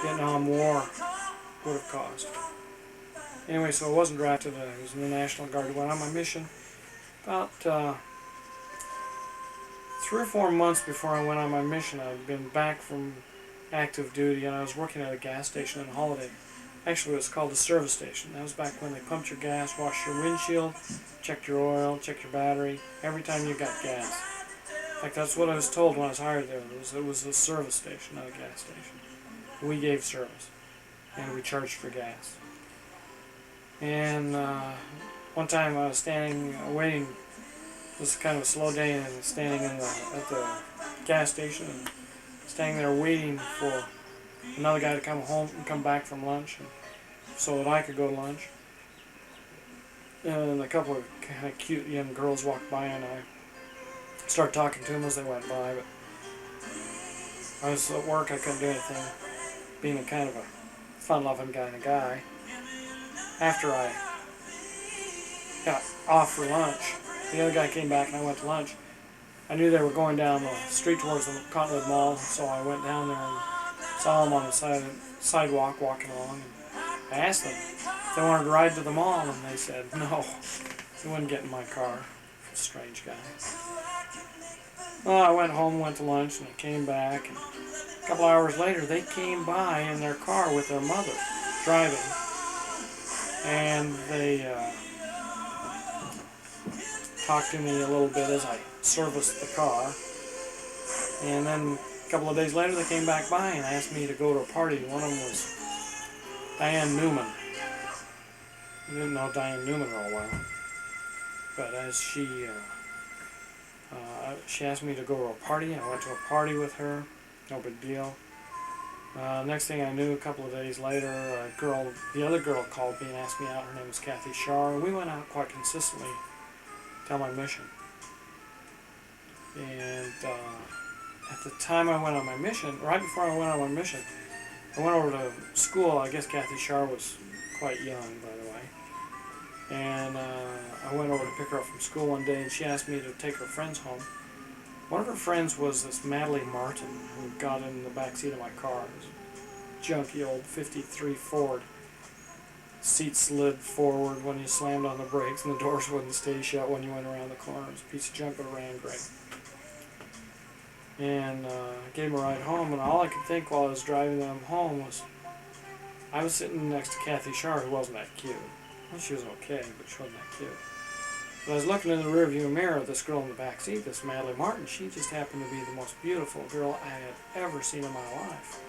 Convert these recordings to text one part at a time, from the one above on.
Vietnam War would have caused. Anyway, so I wasn't drafted. I was in the National Guard. Went on my mission. About 3 or 4 months before I went on my mission, I'd been back from active duty, and I was working at a gas station in Holiday. Actually, it was called a service station. That was back when they pumped your gas, washed your windshield, checked your oil, checked your battery, every time you got gas. In fact, that's what I was told when I was hired there. It was a service station, not a gas station. We gave service, and we charged for gas. And one time I was standing, waiting. It was kind of a slow day, and standing at the gas station, and standing there waiting for another guy to come home and come back from lunch, and so that I could go to lunch. And a couple of kind of cute young girls walked by, and I started talking to them as they went by. But I was at work; I couldn't do anything. Being a kind of a fun-loving kind of guy. After I got off for lunch, the other guy came back and I went to lunch. I knew they were going down the street towards the Cottonwood Mall, so I went down there and saw them on the sidewalk walking along. And I asked them if they wanted to ride to the mall, and they said no. They wouldn't get in my car. Strange guy. Well, I went home, went to lunch, and I came back. And a couple hours later, they came by in their car with their mother, driving. And they talked to me a little bit as I serviced the car. And then a couple of days later, they came back by and asked me to go to a party. One of them was Diane Newman. I didn't know Diane Newman real well. But as she asked me to go to a party, I went to a party with her. No big deal. Next thing I knew, a couple of days later, the other girl called me and asked me out. Her name was Kathy Shar. We went out quite consistently till my mission. And at the time I went on my mission, right before I went on my mission, I went over to school. I guess Kathy Shar was quite young, by the way. And I went over to pick her up from school one day, and she asked me to take her friends home. One of her friends was this Madeline Martin, who got in the back seat of my car. It was a junky old 53 Ford. Seat slid forward when you slammed on the brakes, and the doors wouldn't stay shut when you went around the corner. It was a piece of junk, but it ran great. And I gave him a ride home, and all I could think while I was driving them home was I was sitting next to Kathy Shar, who wasn't that cute. Well, she was okay, but she wasn't that cute. But I was looking in the rearview mirror of this girl in the back seat, this Madeline Martin. She just happened to be the most beautiful girl I had ever seen in my life.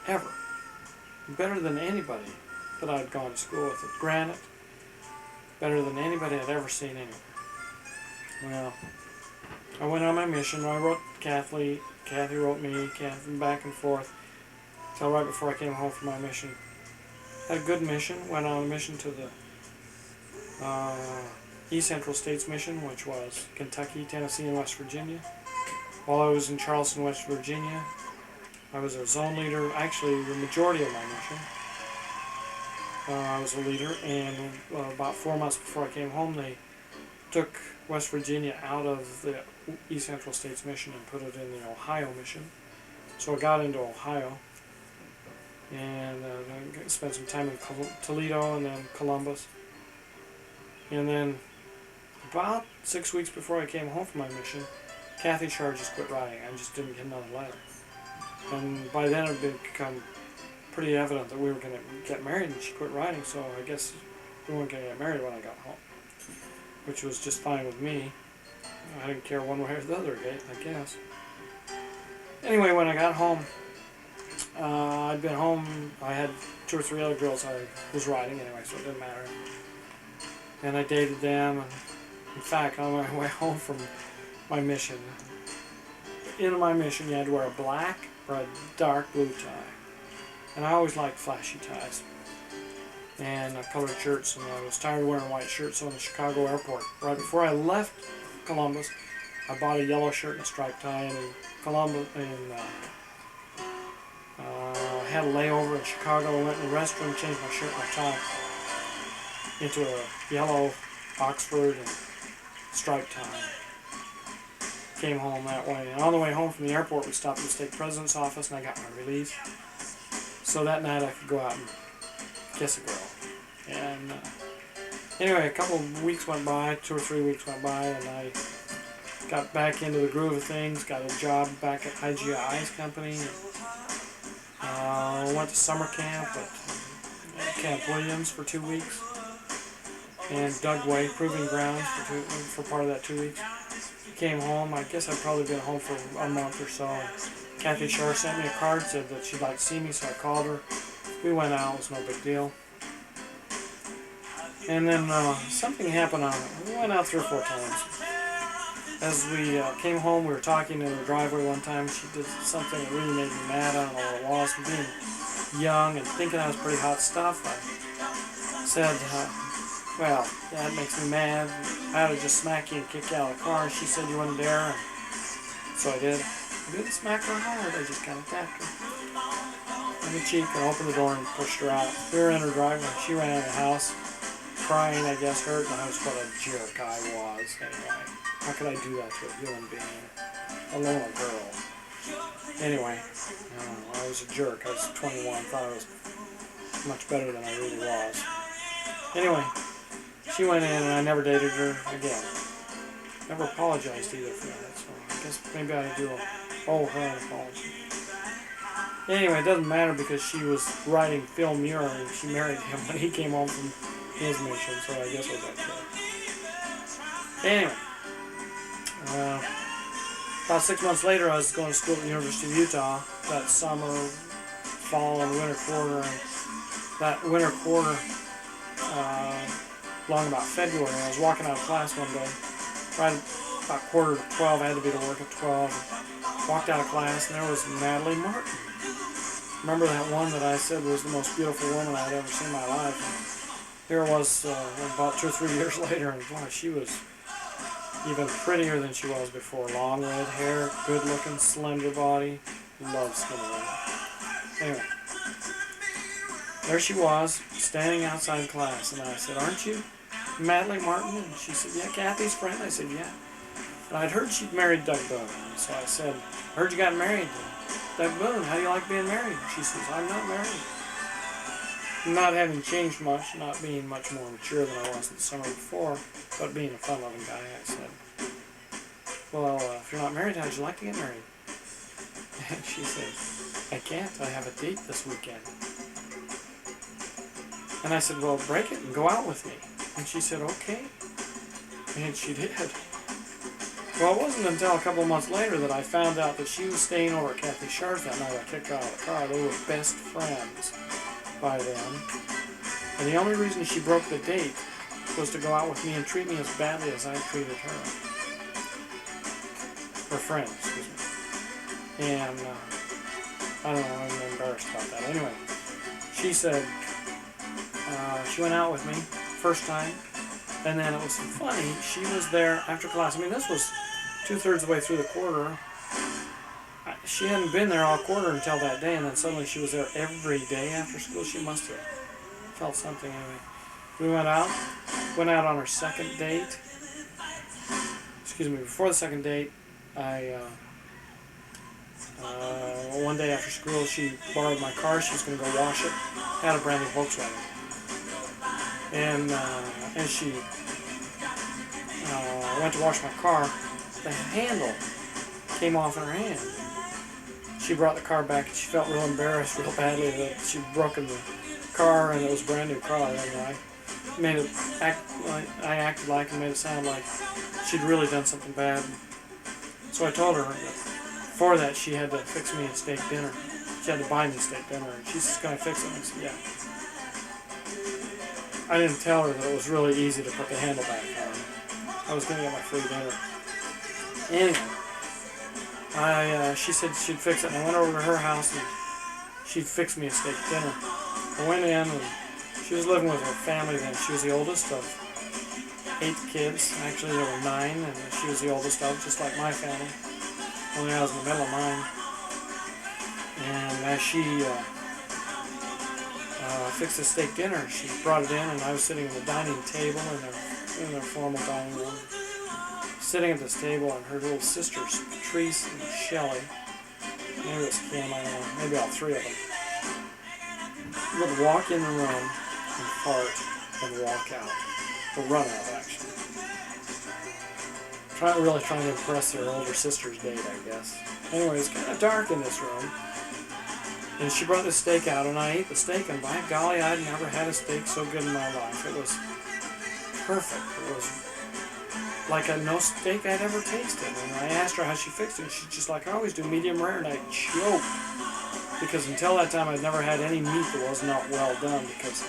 Ever. Better than anybody that I'd gone to school with at Granite. Better than anybody I'd ever seen anywhere. Well, I went on my mission. I wrote Kathy wrote me, Kathy back and forth, till right before I came home from my mission. Had a good mission. Went on a mission to the East Central States Mission, which was Kentucky, Tennessee, and West Virginia. While I was in Charleston, West Virginia, I was a zone leader. Actually, the majority of my mission, I was a leader. And about 4 months before I came home, they took West Virginia out of the East Central States Mission and put it in the Ohio Mission. So I got into Ohio and spent some time in Toledo and then Columbus. And then about 6 weeks before I came home from my mission, Kathy Shar just quit writing. I just didn't get another letter. And by then it had become pretty evident that we were going to get married, and she quit writing, so I guess we weren't going to get married when I got home, which was just fine with me. I didn't care one way or the other, I guess. Anyway, when I got home, I'd been home. I had 2 or 3 other girls I was riding anyway, so it didn't matter. And I dated them. And in fact, on my way home from my mission, in my mission you had to wear a black or a dark blue tie. And I always liked flashy ties and colored shirts, and I was tired of wearing white shirts. So in the Chicago airport, right before I left Columbus, I bought a yellow shirt and a striped tie, and in Columbus, had a layover in Chicago. I went in the restroom, changed my shirt and my tie into a yellow Oxford and striped tie. Came home that way. And on the way home from the airport, we stopped at the state president's office, and I got my release. so that night I could go out and kiss a girl. And anyway, a couple of weeks went by, 2 or 3 weeks went by, and I got back into the groove of things, got a job back at IGI Ice Company. Went to summer camp at Camp Williams for 2 weeks, and Dugway Proving Grounds for part of that 2 weeks. Came home. I guess I'd probably been home for a month or so. And Kathy Shore sent me a card, said that she'd like to see me, so I called her. We went out. It was no big deal. And then something happened on it. We went out 3 or 4 times. As we came home, we were talking in the driveway one time. She did something that really made me mad. I don't know what it was. Being young and thinking I was pretty hot stuff, I said, well, that makes me mad. I ought to just smack you and kick you out of the car. And she said you wouldn't dare. And so I did. I didn't smack her hard. I just kind of tapped her on the cheek and opened the door and pushed her out. We were in her driveway. She ran out of the house, crying, I guess, hurt. And I was what a jerk I was. Anyway, how could I do that to a human being? Alone a girl. Anyway, I was a jerk. I was 21. Thought I was much better than I really was. Anyway, she went in and I never dated her again. Never apologized either for that, so I guess maybe I do owe her an apology. Anyway, it doesn't matter because she was writing Phil Muir and she married him when he came home from his mission, so I guess it was okay. Anyway, about 6 months later I was going to school at the University of Utah that summer, fall, and winter quarter, and that winter quarter, along about February, I was walking out of class one day, right about 11:45, I had to be to work at 12, walked out of class, and there was Natalie Martin. Remember that one that I said was the most beautiful woman I'd ever seen in my life? And here it was about 2 or 3 years later, and boy, she was even prettier than she was before. Long red hair, good looking, slender body, love skinny women. Anyway, there she was, standing outside class, and I said, aren't you Natalie Martin? And she said, yeah, Kathy's friend. I said, yeah. And I'd heard she'd married Doug Boone, so I said, I heard you got married. Doug Boone, how do you like being married? She says, I'm not married. Not having changed much, not being much more mature than I was the summer before, but being a fun-loving guy, I said, well, if you're not married, how'd you like to get married? And she said, I can't, I have a date this weekend. And I said, well, break it and go out with me. And she said, okay. And she did. Well, it wasn't until a couple of months later that I found out that she was staying over at Kathy Sharp's that night. I kicked her out of the car. They were best friends by then. And the only reason she broke the date was to go out with me and treat me as badly as I treated her. Her friend, excuse me. And, I don't know, I'm embarrassed about that. Anyway, she said, she went out with me, first time, and then it was funny, she was there after class. I mean, this was 2/3 of the way through the quarter. She hadn't been there all quarter until that day, and then suddenly she was there every day after school. She must have felt something anyway. We went out on her second date. Excuse me, before the second date, one day after school, she borrowed my car. She was going to go wash it. Had a brand new Volkswagen. And she went to wash my car. The handle came off in her hand. She brought the car back and she felt real embarrassed, real badly that she'd broken the car and it was a brand new car. And I acted like and made it sound like she'd really done something bad. So I told her that for that she had to fix me a steak dinner. She had to buy me steak dinner. And she's just going to fix it. And I said, yeah. I didn't tell her that it was really easy to put the handle back on. I was going to get my free dinner. Anyway, she said she'd fix it, and I went over to her house and she'd fix me a steak dinner. I went in and she was living with her family then. She was the oldest of 8 kids. Actually, there were 9, and she was the oldest of, just like my family. Only I was in the middle of mine. And as she fixed the steak dinner, she brought it in, and I was sitting at the dining table in their formal dining room. Sitting at this table, and her little sisters, Patrice and Shelley, maybe it was Kim, I don't know, maybe all 3 of them. would walk in the room and fart and walk out. Or run out, actually. Really trying to impress their older sister's date, I guess. Anyway, it's kind of dark in this room. And she brought the steak out, and I ate the steak, and by golly, I'd never had a steak so good in my life. It was perfect. It was like no steak I'd ever tasted. And I asked her how she fixed it, and she's just like, I always do medium rare, and I choked. Because until that time, I'd never had any meat that was not well done, because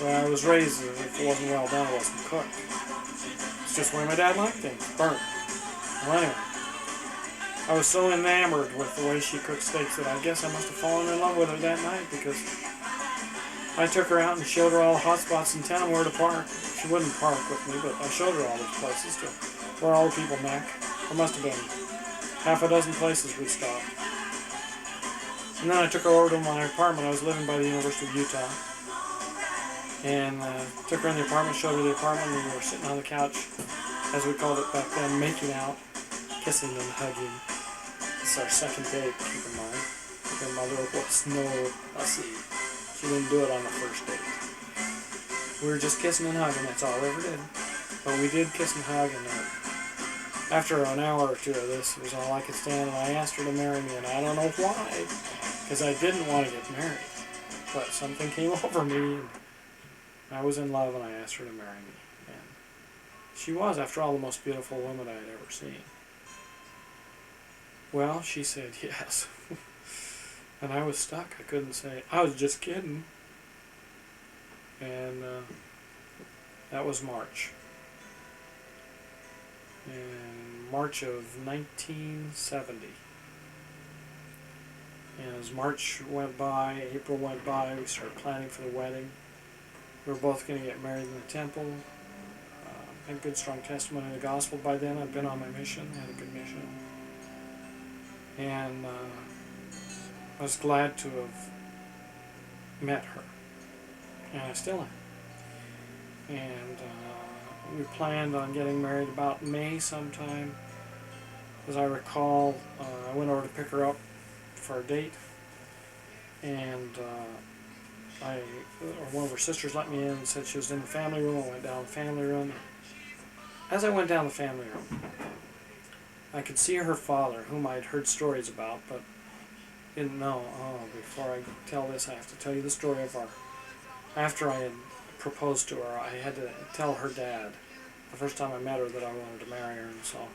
when I was raised, if it wasn't well done, it wasn't cooked. It's just the way my dad liked things, burnt. Well, anyway. I was so enamored with the way she cooked steaks that I guess I must have fallen in love with her that night, because I took her out and showed her all the hot spots in town where to park. She wouldn't park with me, but I showed her all these places to where all the people met. There must have been half a dozen places we stopped. And then I took her over to my apartment. I was living by the University of Utah. And took her in the apartment, showed her the apartment, and we were sitting on the couch, as we called it back then, making out, kissing and hugging. It's our second date, keep in mind. Her mother was no hussy. She didn't do it on the first date. We were just kissing and hugging, that's all we ever did. But we did kiss and hug, and after an hour or two of this, it was all I could stand, and I asked her to marry me, and I don't know why, because I didn't want to get married. But something came over me, and I was in love, and I asked her to marry me. And she was, after all, the most beautiful woman I had ever seen. Well, she said yes. And I was stuck. I couldn't say, I was just kidding. And that was March. In March of 1970. And as March went by, April went by, we started planning for the wedding. We were both going to get married in the temple. Had good, strong testimony in the gospel by then. I'd been on my mission, had a good mission. And I was glad to have met her. And I still am. And we planned on getting married about May sometime. As I recall, I went over to pick her up for a date. And one of her sisters let me in and said she was in the family room. I went down the family room. As I went down the family room, I could see her father, whom I'd heard stories about, but didn't know. Oh, before I tell this, I have to tell you the story of after I had proposed to her, I had to tell her dad, the first time I met her, that I wanted to marry her, and so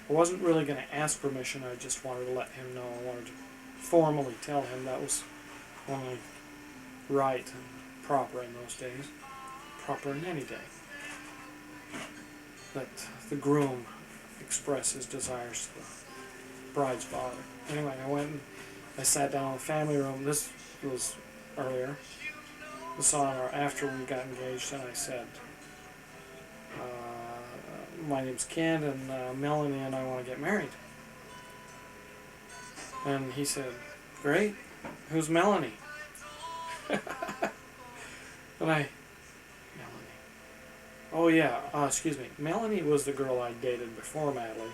I wasn't really going to ask permission. I just wanted to let him know. I wanted to formally tell him that was only right and proper in those days, proper in any day, that the groom express his desires to the bride's father. Anyway, I went and I sat down in the family room. This was earlier. This on after we got engaged, and I said, my name's Ken, and Melanie and I want to get married. And he said, great, who's Melanie? And Melanie. Oh yeah, excuse me. Melanie was the girl I dated before Madly,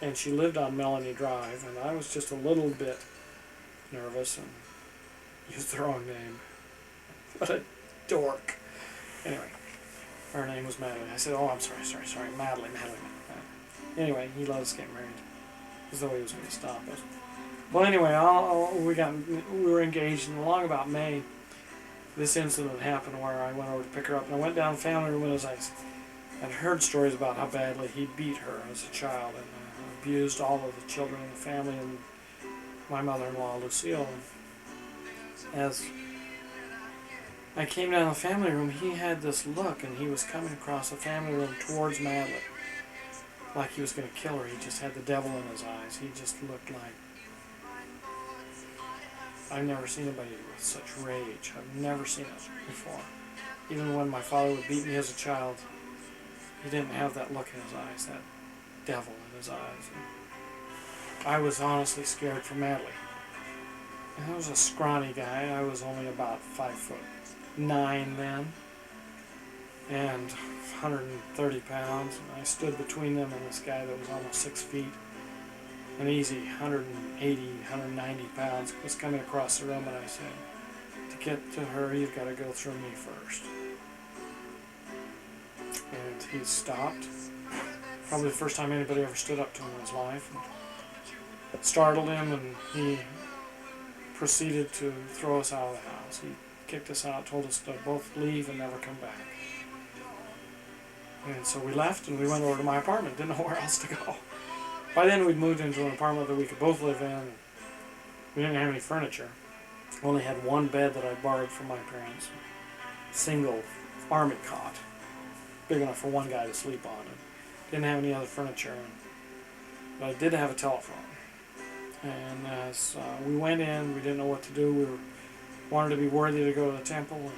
and she lived on Melanie Drive, and I was just a little bit nervous and used the wrong name. What a dork. Anyway, her name was Madly. I said, oh, I'm sorry, Madly. Anyway, he let us get married, as though he was going to stop us. Well, anyway, we were engaged, and along about May, this incident happened where I went over to pick her up, and I went down the family room, and as I had heard stories about how badly he beat her as a child and abused all of the children in the family, and my mother-in-law, Lucille. And as I came down the family room, he had this look, and he was coming across the family room towards Madly, like he was going to kill her. He just had the devil in his eyes. He just looked like... I've never seen anybody with such rage. I've never seen it before. Even when my father would beat me as a child, he didn't have that look in his eyes, that devil in his eyes. And I was honestly scared for Madly. And I was a scrawny guy. I was only about 5'9" then, and 130 pounds. And I stood between them and this guy that was almost 6 feet. An easy 180, 190 pounds was coming across the room, and I said, to get to her, you've got to go through me first. And he stopped. Probably the first time anybody ever stood up to him in his life. And it startled him, and he proceeded to throw us out of the house. He kicked us out, told us to both leave and never come back. And so we left, and we went over to my apartment. Didn't know where else to go. By then we'd moved into an apartment that we could both live in. We didn't have any furniture. We only had one bed that I borrowed from my parents. Single army cot. Big enough for one guy to sleep on. And didn't have any other furniture. But I did have a telephone. And as we went in, we didn't know what to do. We wanted to be worthy to go to the temple. And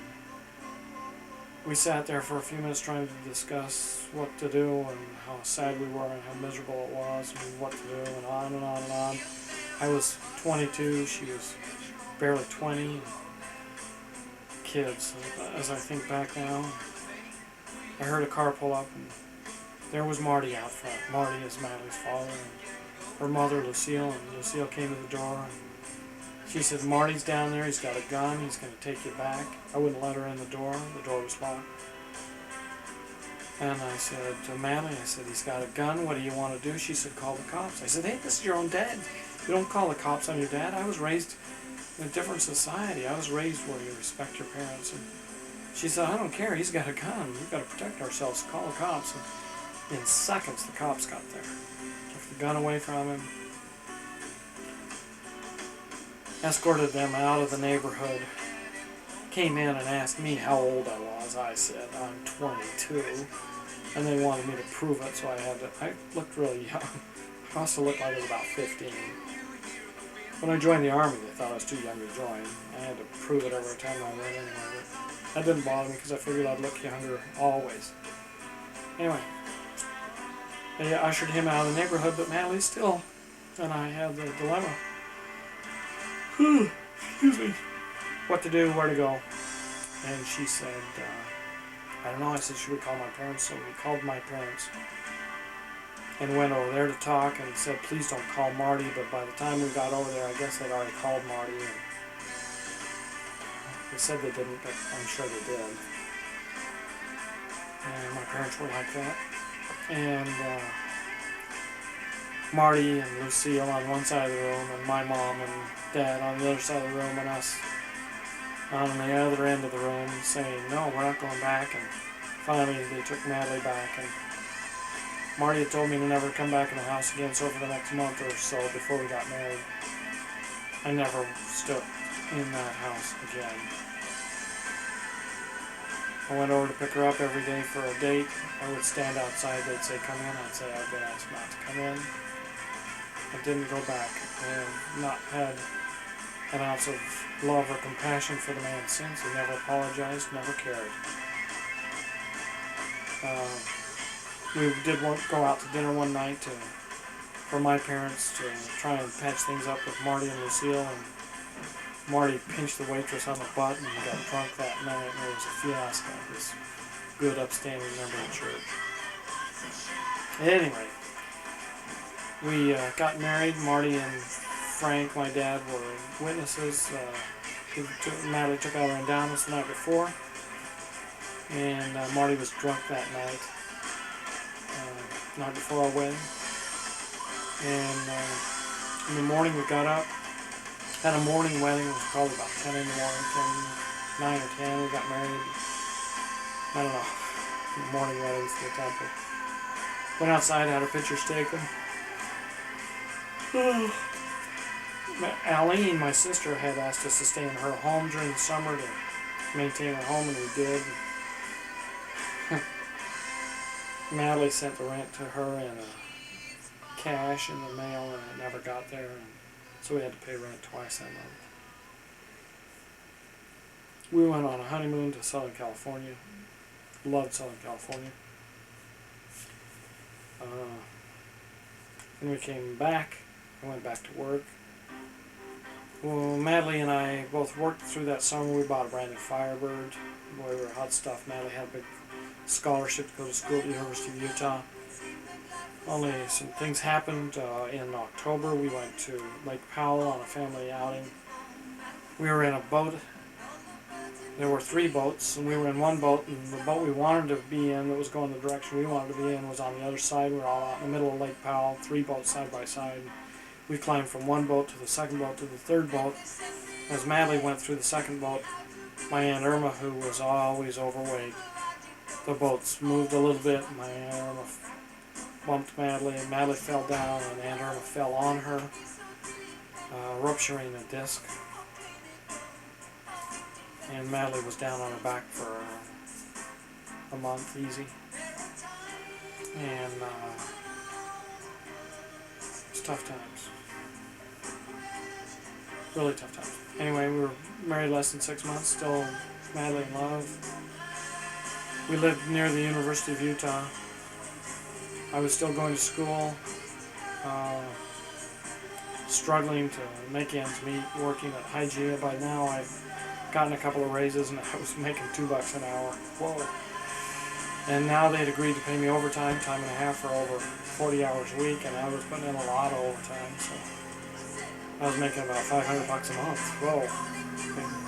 we sat there for a few minutes trying to discuss what to do and how sad we were and how miserable it was and what to do and on and on and on. I was 22, she was barely 20. Kids, as I think back now. I heard a car pull up, and there was Marty out front. Marty is Madeline's father, and her mother, Lucille, and Lucille came to the door, and she said, "Marty's down there, he's got a gun, he's going to take you back." I wouldn't let her in the door was locked. And I said to Madeline, I said, "He's got a gun, what do you want to do?" She said, "Call the cops." I said, "Hey, this is your own dad. You don't call the cops on your dad." I was raised in a different society. I was raised where you respect your parents. And she said, "I don't care, he's got a gun, we've got to protect ourselves, call the cops." And in seconds the cops got there. Took the gun away from him. Escorted them out of the neighborhood. Came in and asked me how old I was. I said, "I'm 22. And they wanted me to prove it, so I looked really young. I also looked like I was about 15. When I joined the Army, they thought I was too young to join. I had to prove it every time I went anywhere. But that didn't bother me because I figured I'd look younger always. Anyway, they ushered him out of the neighborhood, but Natalie still, and I had the dilemma. Excuse me. What to do, where to go. And she said, I don't know. I said, "Should we call my parents?" So we called my parents and went over there to talk and said, "Please don't call Marty." But by the time we got over there, I guess they'd already called Marty. And they said they didn't, but I'm sure they did. And my parents were like that. And Marty and Lucille on one side of the room, and my mom and dad on the other side of the room, and us on the other end of the room saying, "No, we're not going back." And finally they took Natalie back, and Marty had told me to never come back in the house again, so for the next month or so before we got married, I never stood in that house again. I went over to pick her up every day for a date. I would stand outside, they'd say, "Come in." I'd say, "I've been asked not to come in." I didn't go back. I have not had an ounce of love or compassion for the man since. He never apologized, never cared. We did go out to dinner one night for my parents to try and patch things up with Marty and Lucille, and Marty pinched the waitress on the butt and got drunk that night, and it was a fiasco. This good, upstanding member of the church. At any rate, we got married. Marty and Frank, my dad, were witnesses. Natalie took out her endowments the night before, and Marty was drunk that night. Night before our wedding. And in the morning we got up, had a morning wedding. It was probably about 10 in the morning, 9 or 10. We got married. I don't know, morning weddings to the temple. Went outside, had our pictures taken. Aline, my sister, had asked us to stay in her home during the summer to maintain her home, and we did. Natalie sent the rent to her in cash in the mail, and it never got there, and so we had to pay rent twice that month. We went on a honeymoon to Southern California. Loved Southern California. When we came back, I went back to work. Well, Natalie and I both worked through that summer. We bought a brand new Firebird. Boy, we were hot stuff. Natalie had a big scholarship to go to school at the University of Utah. Only some things happened. In October, we went to Lake Powell on a family outing. We were in a boat there were 3 boats, and we were in one boat, and the boat we wanted to be in, that was going the direction we wanted to be in, was on the other side. We were all out in the middle of Lake Powell, 3 boats side by side. We climbed from one boat to the second boat to the third boat. As Madly went through the second boat, my Aunt Irma, who was always overweight, the boats moved a little bit. My Aunt Irma bumped Madly, and Madly fell down, and Aunt Irma fell on her, rupturing a disc. And Madly was down on her back for a month, easy. And it's tough times. Really tough times. Anyway, we were married less than 6 months, still madly in love. We lived near the University of Utah. I was still going to school, struggling to make ends meet, working at Hygiea. By now I'd gotten a couple of raises and I was making $2 an hour. Whoa. And now they'd agreed to pay me overtime, time and a half for over 40 hours a week, and I was putting in a lot of overtime, so I was making about $500 a month. Whoa.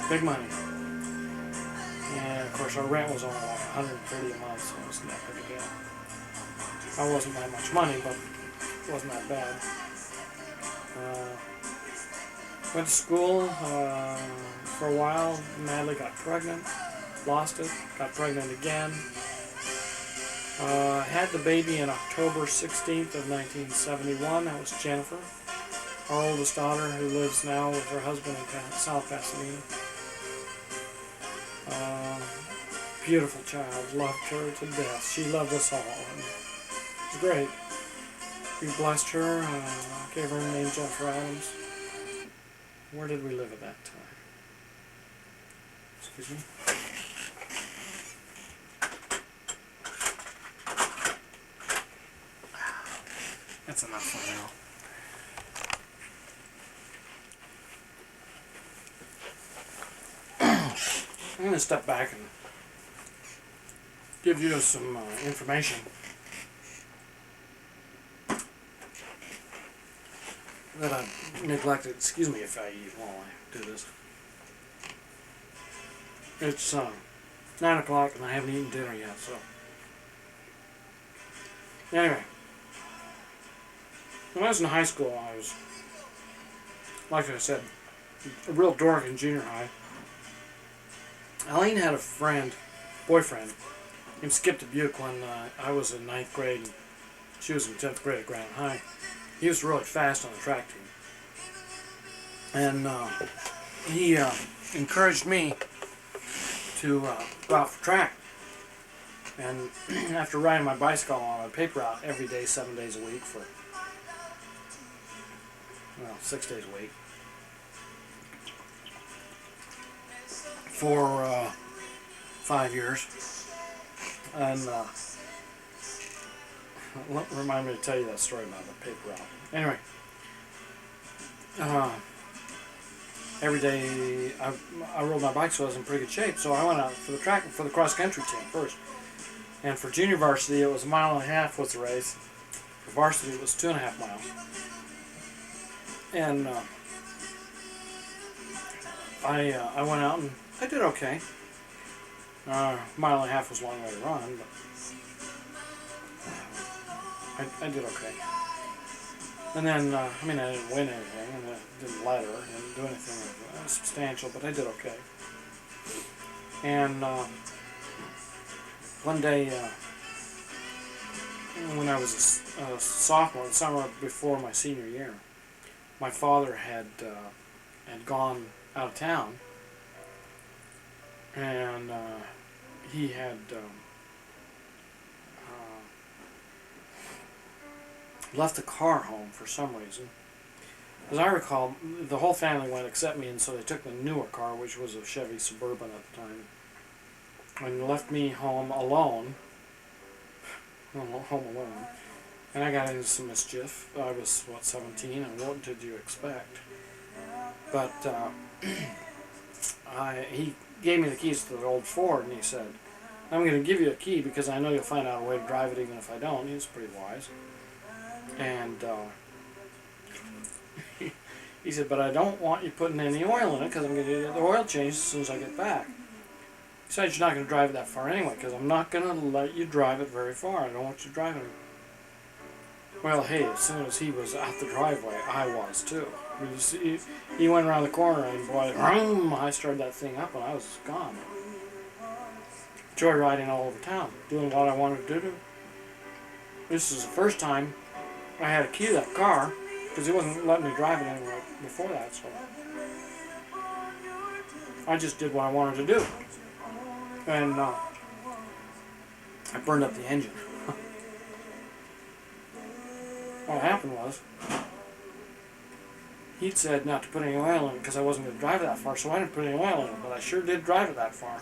Big money. And of course our rent was only like $130 a month, so it wasn't that big a deal. That wasn't that much money, but it wasn't that bad. Went to school for a while. Madly got pregnant, lost it, got pregnant again. Had the baby on October 16th of 1971. That was Jennifer, our oldest daughter, who lives now with her husband in South Pasadena. Beautiful child, loved her to death. She loved us all. And it was great. We blessed her, gave her a name, Jennifer Adams. Where did we live at that time? Excuse me. That's enough for now. I'm going to step back and give you some information that I neglected. Excuse me if I eat while I do this. It's 9 o'clock and I haven't eaten dinner yet, so. Anyway. When I was in high school, I was, like I said, a real dork in junior high. Eileen had a boyfriend, named Skip Dubuque when I was in 9th grade and she was in 10th grade at Grand High. He was really fast on the track team. And he encouraged me to go out for track. And after riding my bicycle on a paper route every day, 7 days a week for, 6 days a week, for 5 years. And remind me to tell you that story about the paper route. Anyway, every day I rode my bike, so I was in pretty good shape. So I went out for the track, for the cross country team first. And for junior varsity, it was 1.5 miles was the race. For varsity, it was 2.5 miles. And I went out and I did okay. 1.5 miles was a long way to run, but I did okay. And then, I didn't win anything, and I didn't ladder, and didn't do anything substantial, but I did okay. And one day, when I was a sophomore, the summer before my senior year, my father had gone out of town, and he had left the car home for some reason. As I recall, the whole family went except me, and so they took the newer car, which was a Chevy Suburban at the time, and left me home alone. Home alone. And I got into some mischief. I was, 17, and what did you expect? But he gave me the keys to the old Ford, and he said, I'm going to give you a key because I know you'll find out a way to drive it even if I don't. He was pretty wise. And he said, but I don't want you putting any oil in it because I'm going to do the oil change as soon as I get back. Besides, you're not going to drive it that far anyway, because I'm not going to let you drive it very far. I don't want you driving it. Well, hey, as soon as he was out the driveway, I was too. You see, he went around the corner and boy, I started that thing up and I was gone. Joyriding all over town, doing what I wanted to do. This is the first time I had a key to that car, because he wasn't letting me drive it anywhere before that, so I just did what I wanted to do. And I burned up the engine. What happened was, he'd said not to put any oil in it because I wasn't going to drive it that far, so I didn't put any oil in it, but I sure did drive it that far.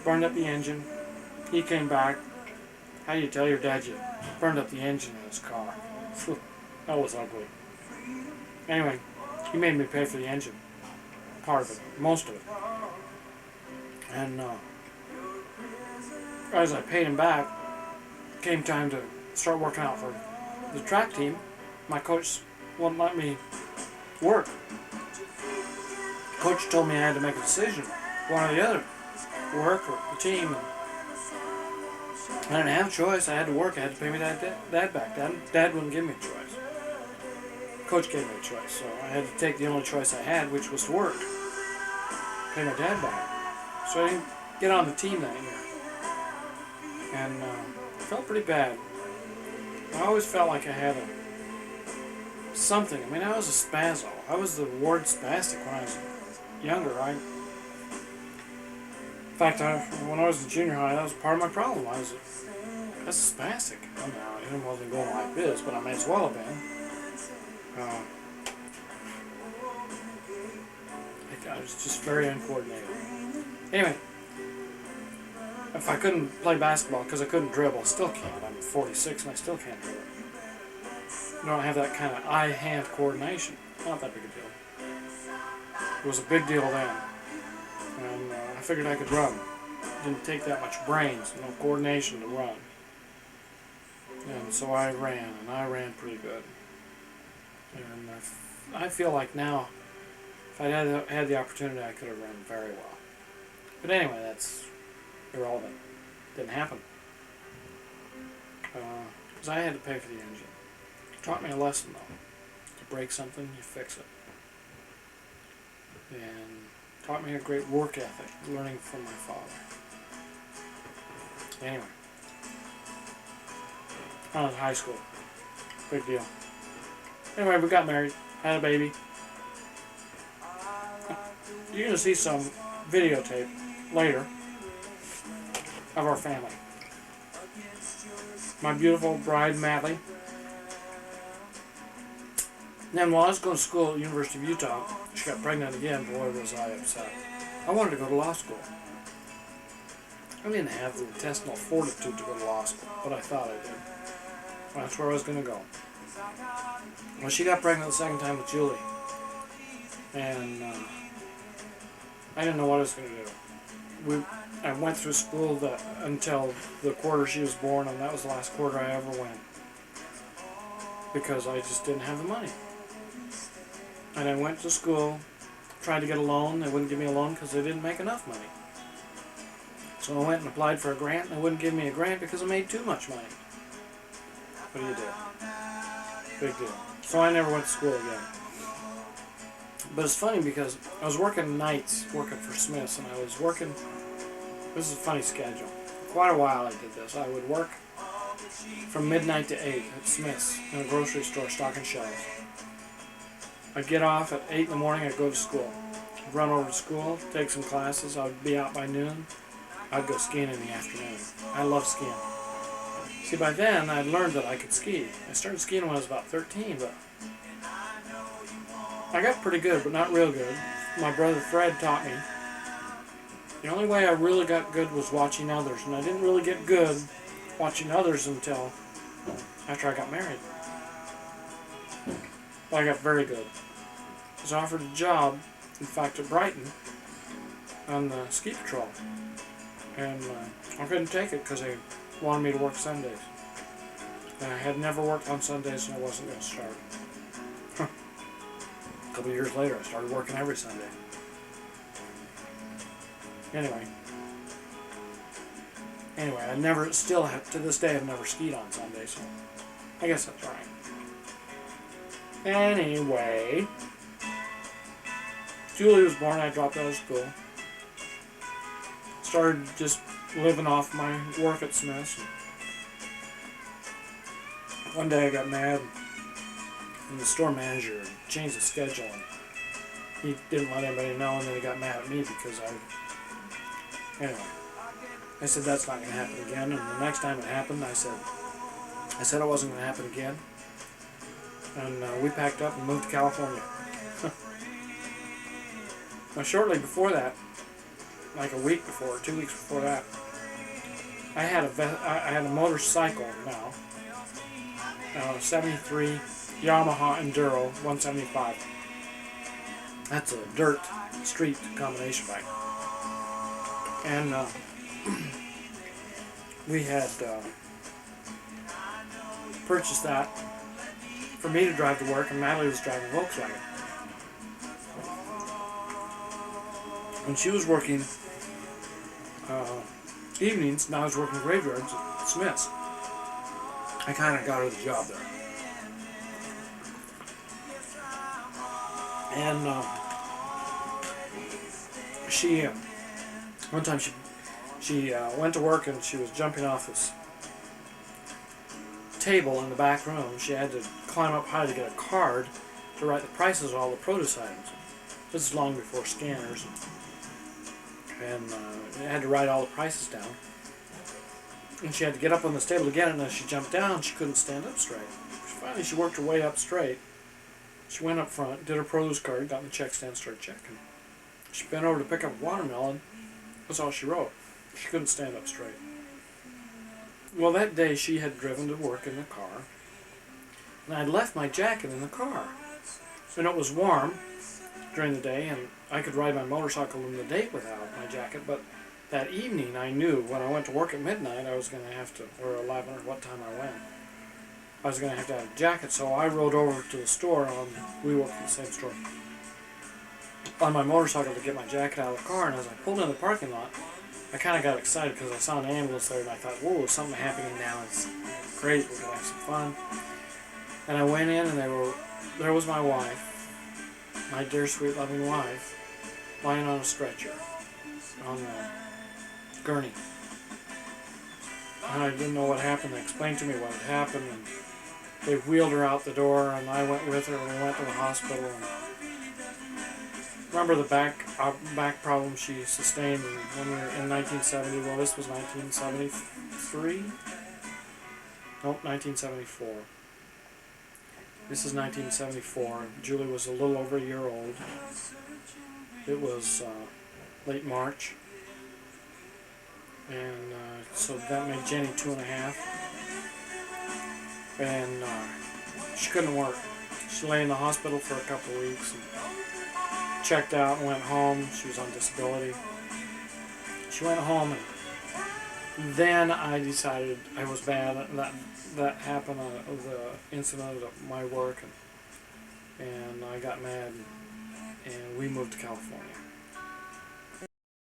Burned up the engine. He came back. How do you tell your dad you burned up the engine in his car? That was ugly. Anyway, he made me pay for the engine. Part of it. Most of it. And as I paid him back, came time to start working out for the track team. My coach wouldn't let me work. Coach told me I had to make a decision, one or the other, work or the team. I didn't have a choice. I had to work. I had to pay my dad back. Dad wouldn't give me a choice. Coach gave me a choice, so I had to take the only choice I had, which was to work, pay my dad back. So I didn't get on the team that year, and I felt pretty bad. I always felt like I had something. I mean, I was a spazzo. I was the ward spastic when I was younger. In fact, when I was in junior high, that was part of my problem. I was a spastic. Well, now, I wasn't going like this, but I may as well have been. I was just very uncoordinated. Anyway, if I couldn't play basketball because I couldn't dribble, I still can't. I'm 46 and I still can't dribble. I don't have that kind of eye-hand coordination. Not that big a deal. It was a big deal then. And I figured I could run. Didn't take that much brains, no coordination to run. And so I ran, and I ran pretty good. And I feel like now, if I had the opportunity, I could have run very well. But anyway, that's irrelevant. Didn't happen. Because I had to pay for the engine. It taught me a lesson, though. To break something, you fix it. And taught me a great work ethic, learning from my father. Anyway. I was in high school. Big deal. Anyway, we got married, had a baby. You're going to see some videotape later of our family. My beautiful bride, Madly. And then while I was going to school at the University of Utah, she got pregnant again. Boy, was I upset. I wanted to go to law school. I didn't have the intestinal fortitude to go to law school, but I thought I did. That's where I was going to go. Well, she got pregnant the second time with Julie. And I didn't know what I was going to do. I went through school until the quarter she was born, and that was the last quarter I ever went. Because I just didn't have the money. And I went to school, tried to get a loan. They wouldn't give me a loan because they didn't make enough money. So I went and applied for a grant, and they wouldn't give me a grant because I made too much money. What do you do? Big deal. So I never went to school again. But it's funny because I was working nights, working for Smith's, and I was working, this is a funny schedule. For quite a while I did this. I would work from midnight to 8 at Smith's in a grocery store stocking shelves. I'd get off at 8 in the morning, I'd go to school. I'd run over to school, take some classes, I would be out by noon. I'd go skiing in the afternoon. I love skiing. See, by then I'd learned that I could ski. I started skiing when I was about 13, but I got pretty good, but not real good. My brother Fred taught me. The only way I really got good was watching others, and I didn't really get good watching others until after I got married. But I got very good. I was offered a job, in fact, at Brighton, on the ski patrol. And I couldn't take it because they wanted me to work Sundays. And I had never worked on Sundays, and I wasn't going to start. A couple of years later, I started working every Sunday. Anyway, Anyway, to this day, I've never skied on Sunday, so I guess that's right. Anyway, Julie was born, I dropped out of school. Started just living off my work at Smith's. One day I got mad, and the store manager changed the schedule, and he didn't let anybody know, and then he got mad at me because anyway, I said that's not going to happen again, and the next time it happened, I said it wasn't going to happen again, and we packed up and moved to California. Now, shortly before that, like a week before, 2 weeks before that, I had a motorcycle now, a 73 Yamaha Enduro 175. That's a dirt street combination bike. And we had purchased that for me to drive to work, and Natalie was driving a Volkswagen. When she was working evenings, and I was working graveyards at Smith's, I kind of got her the job there. And one time she went to work, and she was jumping off this table in the back room. She had to climb up high to get a card to write the prices of all the produce items. This is long before scanners. And had to write all the prices down. And she had to get up on this table to get it, and as she jumped down, she couldn't stand up straight. Finally, she worked her way up straight. She went up front, did her produce card, got in the check stand, started checking. She bent over to pick up a watermelon. That's all she wrote. She couldn't stand up straight. Well, that day she had driven to work in the car, and I'd left my jacket in the car. And it was warm during the day, and I could ride my motorcycle in the day without my jacket, but that evening I knew when I went to work at midnight I was going to have to, or 11 or what time I went, I was going to have a jacket, so I rode over to the store, we worked in the same store, on my motorcycle to get my jacket out of the car, and as I pulled in the parking lot, I kind of got excited because I saw an ambulance there, and I thought, whoa, something happening now, it's great, we're going to have some fun. And I went in, and there was my wife, my dear, sweet, loving wife, lying on a stretcher, on the gurney. And I didn't know what happened. They explained to me what had happened, and they wheeled her out the door, and I went with her, and we went to the hospital. And remember the back problem she sustained when we were in 1970. Well, this was 1973? Nope, 1974. This is 1974. Julie was a little over a year old. It was late March. And so that made Jenny 2.5. And she couldn't work. She lay in the hospital for a couple of weeks and checked out and went home. She was on disability. She went home, and then I decided I was bad. That happened, the incident at my work, and I got mad, and we moved to California.